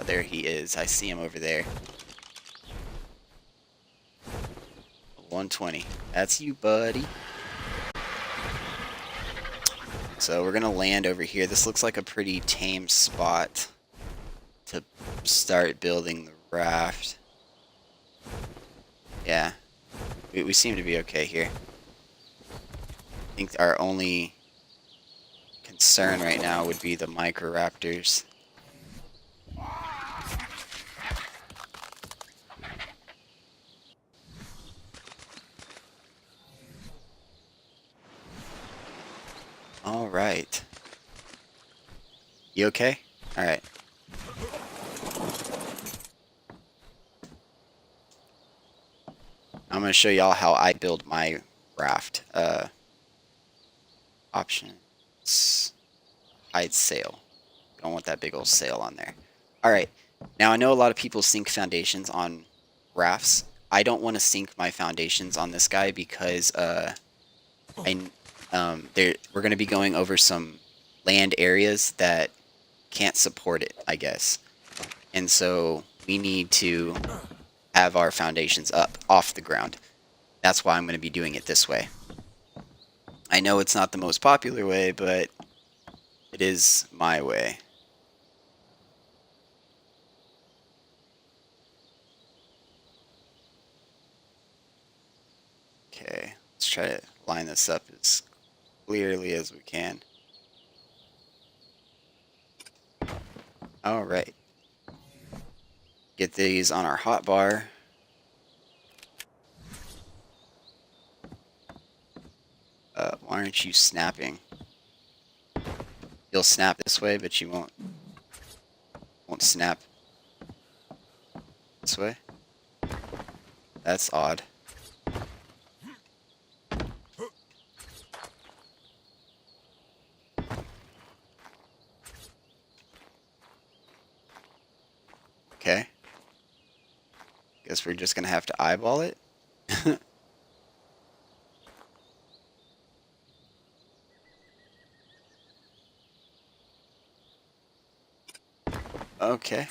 there he is. I see him over there. 120. That's you, buddy. So we're gonna land over here. This looks like a pretty tame spot to start building the raft. Yeah, we seem to be okay here. I think our only concern right now would be the microraptors. All right. You okay? All right. I'm gonna show y'all how I build my raft. Options. Hide sail. Don't want that big old sail on there. All right. Now I know a lot of people sink foundations on rafts. I don't want to sink my foundations on this guy because we're going to be going over some land areas that can't support it, I guess. And so we need to have our foundations up off the ground. That's why I'm going to be doing it this way. I know it's not the most popular way, but it is my way. Okay, let's try to line this up as clearly as we can. All right. Get these on our hotbar. Why aren't you snapping? You'll snap this way, but you won't snap this way. That's odd. Okay. Guess we're just gonna have to eyeball it. Okay.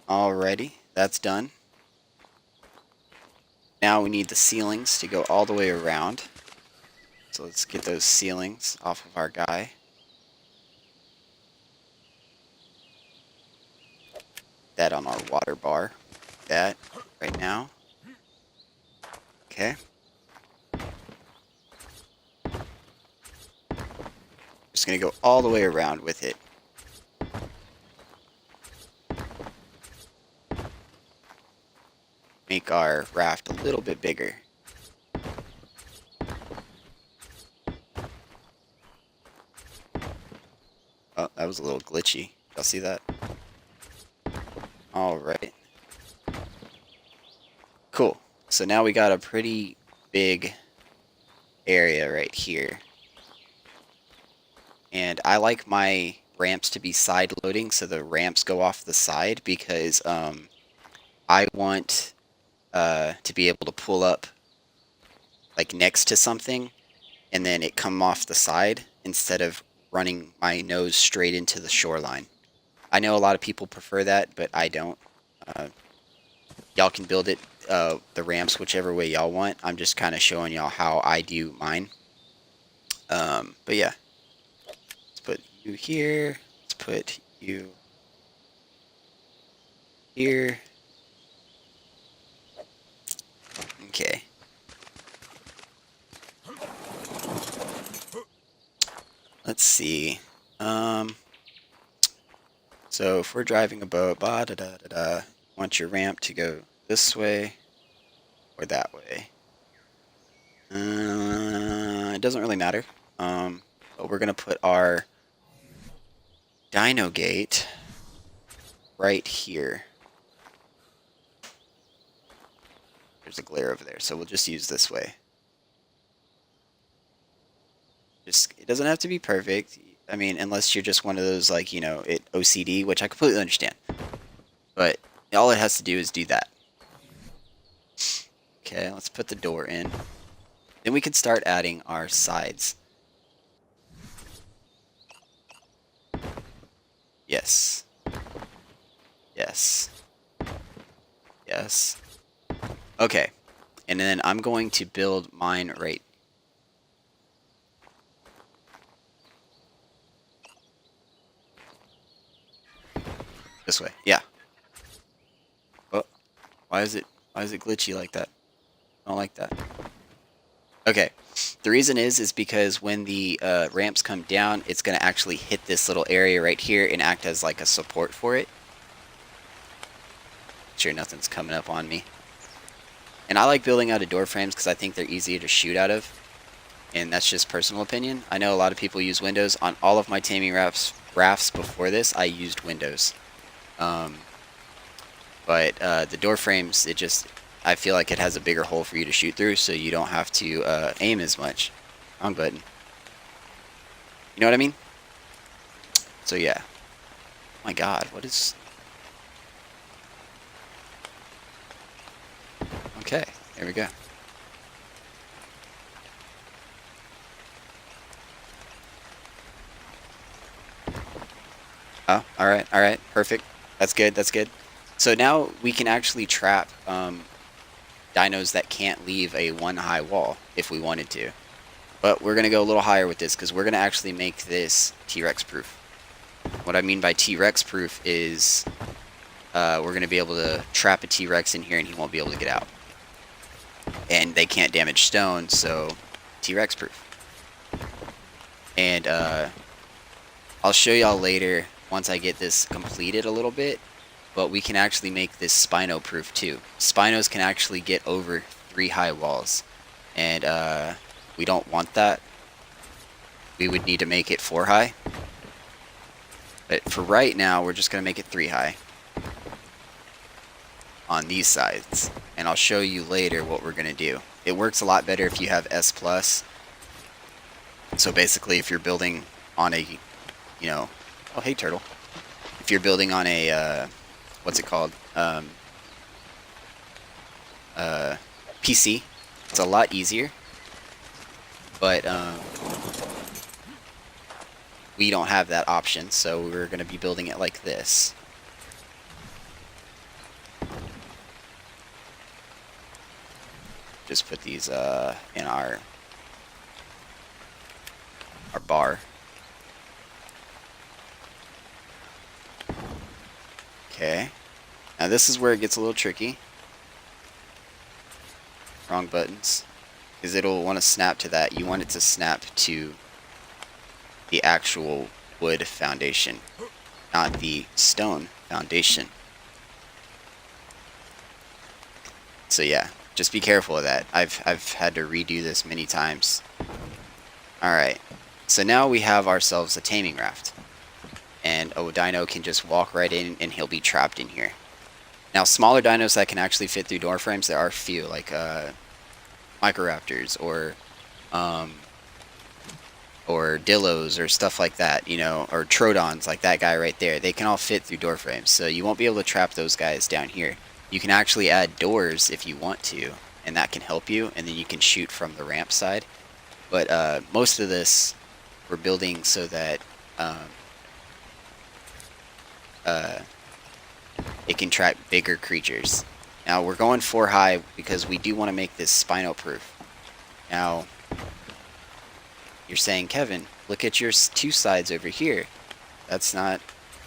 Alrighty, that's done. Now we need the ceilings to go all the way around. So let's get those ceilings off of our guy. That on our water bar. That right now. Okay. Just gonna go all the way around with it. Make our raft a little bit bigger. Oh, that was a little glitchy. Y'all see that? Alright. Cool. So now we got a pretty big area right here. And I like my ramps to be side loading, so the ramps go off the side because I want to be able to pull up like next to something and then it come off the side instead of running my nose straight into the shoreline. I know a lot of people prefer that, but I don't. Y'all can build it, the ramps, whichever way y'all want. I'm just kind of showing y'all how I do mine. But yeah. Let's put you here. Let's put you here. Okay. Let's see. So if we're driving a boat, want your ramp to go this way or that way. It doesn't really matter. But we're gonna put our dino gate right here. There's a glare over there, so we'll just use this way. It doesn't have to be perfect. I mean, unless you're just one of those, like, you know, OCD, which I completely understand. But all it has to do is do that. Okay, let's put the door in. Then we can start adding our sides. Yes. Yes. Yes. Okay. And then I'm going to build mine right this way. Yeah. Oh, why is it glitchy like that? I don't like that. Okay. The reason is because when the ramps come down, it's going to actually hit this little area right here and act as like a support for it. Make sure nothing's coming up on me. And I like building out of door frames because I think they're easier to shoot out of. And that's just personal opinion. I know a lot of people use windows. On all of my taming rafts before this, I used windows. But the door frames, I feel like it has a bigger hole for you to shoot through, so you don't have to aim as much. Wrong button. You know what I mean? So yeah. Oh my god, what is... Okay, there we go. Oh, alright, perfect. That's good, that's good. So now we can actually trap dinos that can't leave a one high wall if we wanted to. But we're going to go a little higher with this because we're going to actually make this T-Rex proof. What I mean by T-Rex proof is we're going to be able to trap a T-Rex in here and he won't be able to get out. And they can't damage stone, so T-Rex proof. And I'll show y'all later once I get this completed a little bit. But we can actually make this Spino proof too. Spinos can actually get over 3 high walls. And we don't want that. We would need to make it 4 high. But for right now, we're just going to make it 3 high. On these sides. And I'll show you later what we're going to do. It works a lot better if you have S+. So basically, if you're building on a, you know... Oh, hey, turtle. If you're building on a... what's it called? PC. It's a lot easier. But we don't have that option, so we're going to be building it like this. Just put these in our bar. Okay. Now this is where it gets a little tricky. Wrong buttons. Because it'll want to snap to that. You want it to snap to the actual wood foundation, not the stone foundation. So yeah, just be careful of that. I've had to redo this many times. Alright, so now we have ourselves a taming raft. And a dino can just walk right in and he'll be trapped in here. Now smaller dinos that can actually fit through door frames, there are a few, like Microraptors or Dillos or stuff like that, you know, or Trodons like that guy right there. They can all fit through door frames, so you won't be able to trap those guys down here. You can actually add doors if you want to, and that can help you, and then you can shoot from the ramp side. But most of this we're building so that it can trap bigger creatures. Now we're going 4 high because we do want to make this Spino proof. Now you're saying, Kevin, look at your 2 sides over here. That's not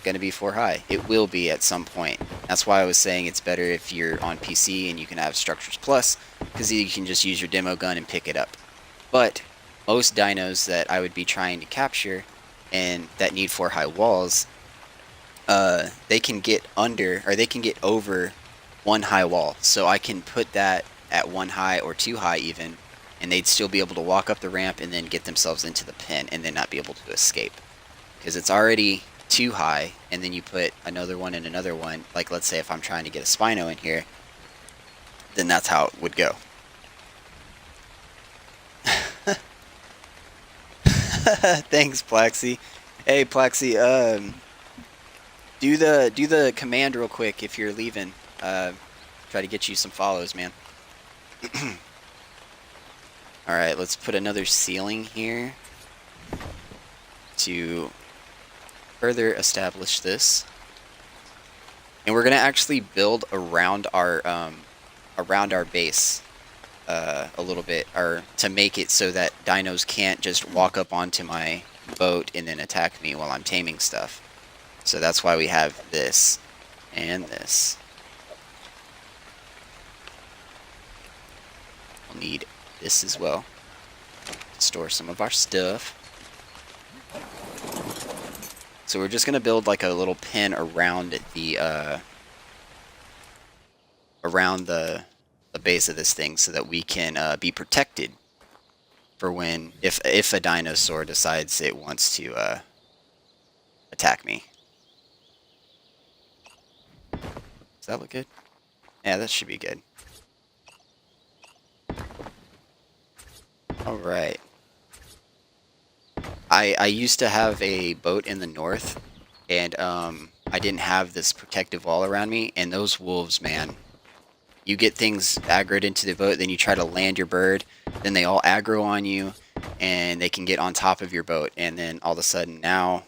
going to be 4 high. It will be at some point. That's why I was saying it's better if you're on PC and you can have Structures Plus, because you can just use your demo gun and pick it up. But most dinos that I would be trying to capture and that need 4 high walls, they can get under, or they can get over 1 high wall. So I can put that at 1 high or 2 high even, and they'd still be able to walk up the ramp and then get themselves into the pen and then not be able to escape. Because it's already 2 high, and then you put another one and another one, like let's say if I'm trying to get a Spino in here, then that's how it would go. Thanks, Plaxi. Hey, Plaxi, do the command real quick if you're leaving. Try to get you some follows, man. Alright, let's put another ceiling here to further establish this. And we're gonna actually build around our base a little bit, or to make it so that dinos can't just walk up onto my boat and then attack me while I'm taming stuff. So that's why we have this and this. We'll need this as well to store some of our stuff. So we're just gonna build like a little pen around the base of this thing so that we can be protected for when if a dinosaur decides it wants to attack me. Does that look good? Yeah, that should be good. All right. I used to have a boat in the north, and I didn't have this protective wall around me, and those wolves, man. You get things aggroed into the boat, then you try to land your bird, then they all aggro on you, and they can get on top of your boat, and then all of a sudden now,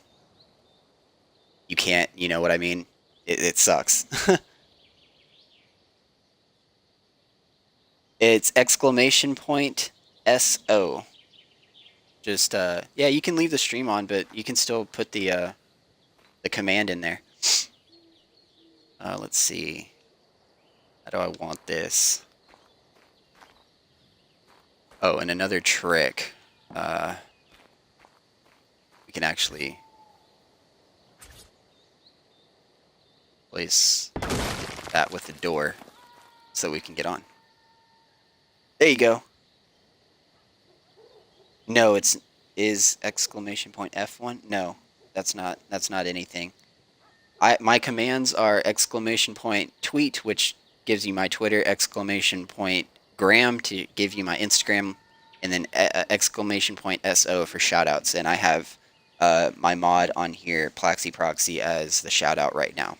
you can't, you know what I mean? It sucks. It's exclamation point SO. Just, yeah, you can leave the stream on, but you can still put the command in there. Let's see. How do I want this? Oh, and another trick. We can actually place that with the door so we can get on. There you go. No, is exclamation point F1? No, that's not anything. My commands are exclamation point tweet, which gives you my Twitter, exclamation point gram to give you my Instagram, and then exclamation point SO for shoutouts. And I have my mod on here, Plaxy Proxy, as the shoutout right now.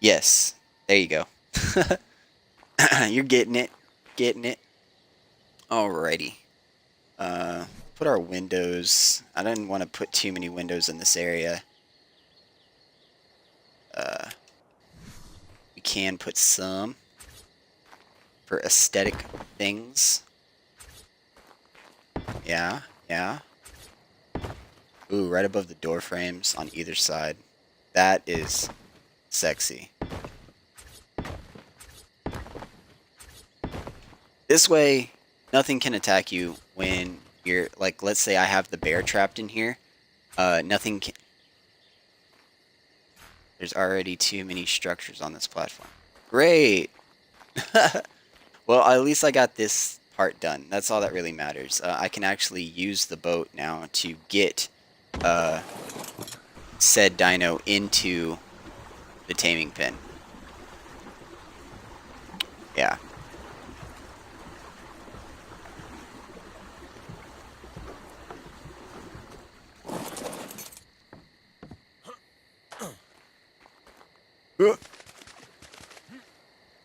Yes, there you go. You're getting it. Getting it. Alrighty. Put our windows. I didn't want to put too many windows in this area. We can put some for aesthetic things. Yeah, yeah. Ooh, right above the door frames on either side. That is sexy. This way, nothing can attack you when you're, like, let's say I have the bear trapped in here. Nothing can... There's already too many structures on this platform. Great! Well, at least I got this part done. That's all that really matters. I can actually use the boat now to get said dino into the taming pen. Yeah.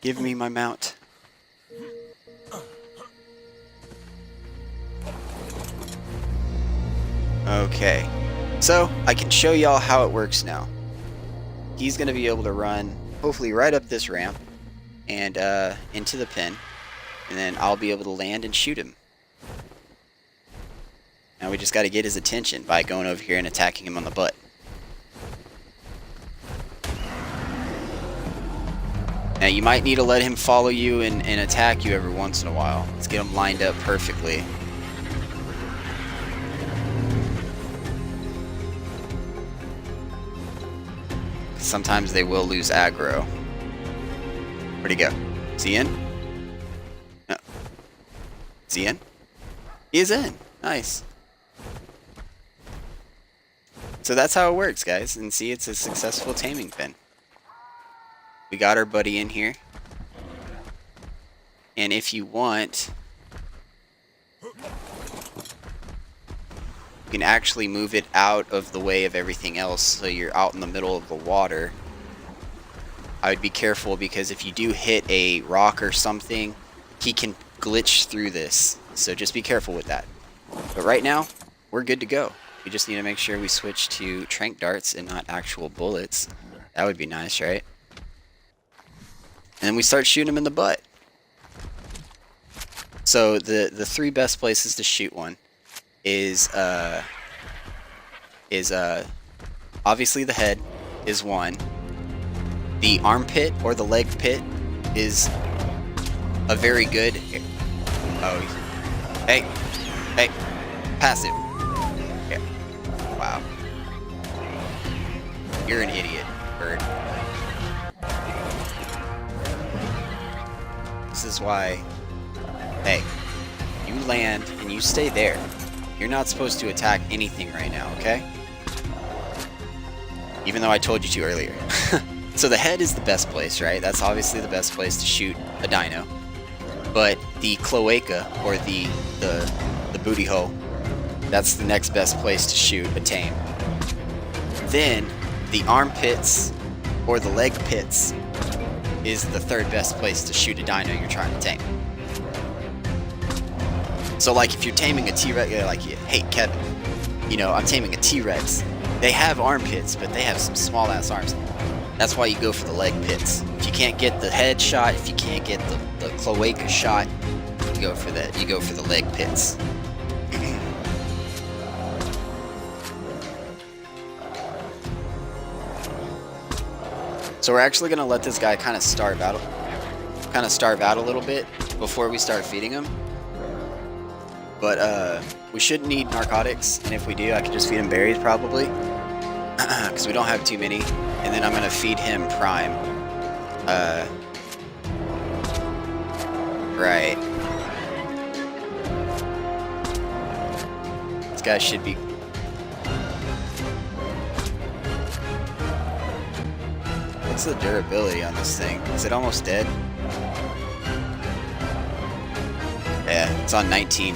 Give me my mount. Okay, so I can show y'all how it works now. He's going to be able to run, hopefully, right up this ramp and into the pen, and then I'll be able to land and shoot him. Now we just got to get his attention by going over here and attacking him on the butt. Now you might need to let him follow you and attack you every once in a while. Let's get him lined up perfectly. Sometimes they will lose aggro. Where'd he go? Is he in? No. Is he in? He is in. Nice. So that's how it works, guys. And see, it's a successful taming pen. We got our buddy in here. And if you want, you can actually move it out of the way of everything else so you're out in the middle of the water. I would be careful because if you do hit a rock or something, he can glitch through this, so just be careful with that. But right now, we're good to go. We just need to make sure we switch to trank darts and not actual bullets. That would be nice, right? And then we start shooting him in the butt. So the three best places to shoot one is obviously the head is one. The armpit or the leg pit is a very good. Oh, hey, passive. Yeah. Wow. You're an idiot, bird. This is why. Hey, you land and you stay there. You're not supposed to attack anything right now, okay? Even though I told you to earlier. So the head is the best place, right? That's obviously the best place to shoot a dino. But the cloaca, or the booty hole, that's the next best place to shoot a tame. Then the armpits or the leg pits is the third best place to shoot a dino you're trying to tame. So like if you're taming a T-Rex, you're like, hey Kevin, you know, I'm taming a T-Rex. They have armpits, but they have some small ass arms. That's why you go for the leg pits. If you can't get the head shot, if you can't get the cloaca shot, you go for the leg pits. So we're actually gonna let this guy kind of starve out a little bit before we start feeding him. But we shouldn't need narcotics, and if we do, I can just feed him berries probably, because we don't have too many. And then I'm gonna feed him prime. Right. This guy should be. What's the durability on this thing? Is it almost dead? Yeah, it's on 19.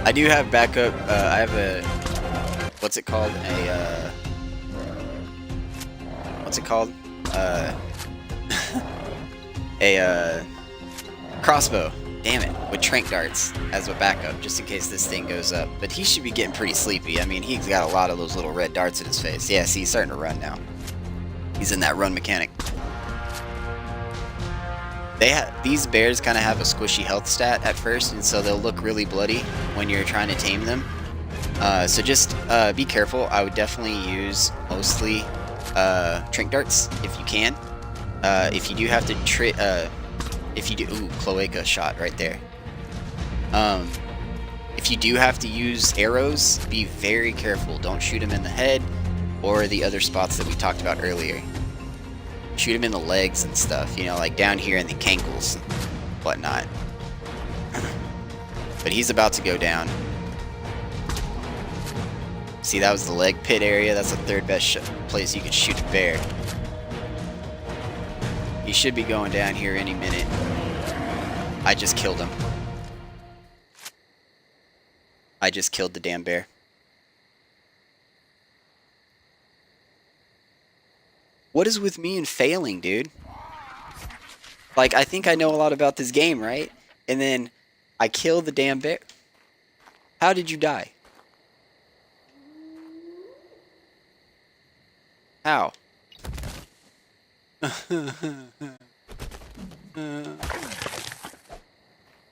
I do have backup. I have a. What's it called? What's it called? A crossbow. Damn it, with trank darts as a backup, just in case this thing goes up. But he should be getting pretty sleepy. I mean, he's got a lot of those little red darts in his face. Yeah, see, he's starting to run now. He's in that run mechanic. These bears kind of have a squishy health stat at first, and so they'll look really bloody when you're trying to tame them. So just be careful. I would definitely use mostly trank darts if you can. If you do have to ooh, cloaca shot right there. If you do have to use arrows, be very careful. Don't shoot him in the head or the other spots that we talked about earlier. Shoot him in the legs and stuff, you know, like down here in the cankles and whatnot. But he's about to go down. See, that was the leg pit area. That's the third best place you can shoot a bear. He should be going down here any minute. I just killed him. I just killed the damn bear. What is with me and failing, dude? Like, I think I know a lot about this game, right? And then I kill the damn bear. How did you die? How?